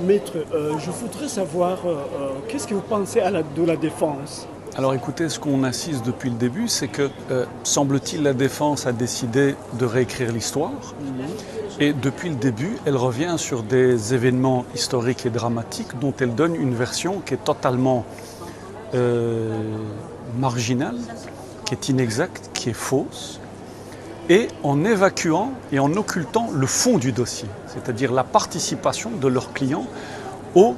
Maître, je voudrais savoir qu'est-ce que vous pensez de la défense? Alors écoutez, ce qu'on assiste depuis le début, c'est que, semble-t-il, la défense a décidé de réécrire l'histoire. Et depuis le début, elle revient sur des événements historiques et dramatiques dont elle donne une version qui est totalement marginale, qui est inexacte, qui est fausse, et en évacuant et en occultant le fond du dossier, c'est-à-dire la participation de leurs clients au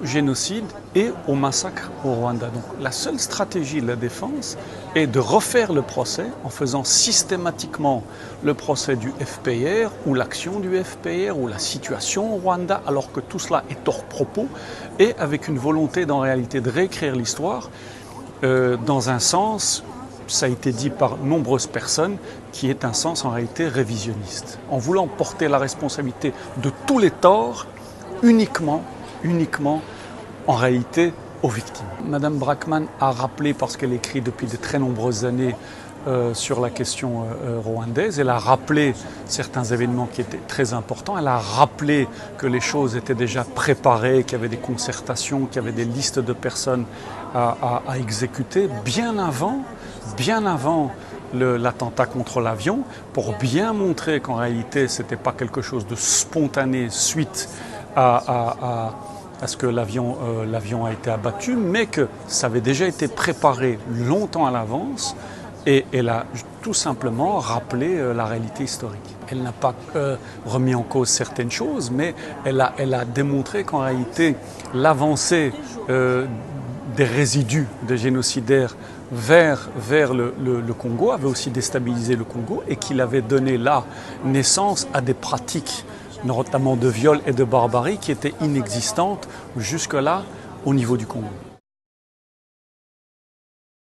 génocide et au massacre au Rwanda. Donc la seule stratégie de la défense est de refaire le procès en faisant systématiquement le procès du FPR ou l'action du FPR ou la situation au Rwanda, alors que tout cela est hors propos et avec une volonté en réalité de réécrire l'histoire dans un sens, ça a été dit par nombreuses personnes, qui est un sens en réalité révisionniste, en voulant porter la responsabilité de tous les torts uniquement en réalité aux victimes. Madame Brackman a rappelé, parce qu'elle écrit depuis de très nombreuses années sur la question rwandaise, elle a rappelé certains événements qui étaient très importants, elle a rappelé que les choses étaient déjà préparées, qu'il y avait des concertations, qu'il y avait des listes de personnes à exécuter bien avant l'attentat contre l'avion, pour bien montrer qu'en réalité ce n'était pas quelque chose de spontané suite à ce que l'avion a été abattu, mais que ça avait déjà été préparé longtemps à l'avance et elle a tout simplement rappelé la réalité historique. Elle n'a pas remis en cause certaines choses, mais elle a démontré qu'en réalité l'avancée des résidus des génocidaires vers le Congo avait aussi déstabilisé le Congo et qu'il avait donné là naissance à des pratiques notamment de viol et de barbarie qui étaient inexistantes jusque-là au niveau du Congo.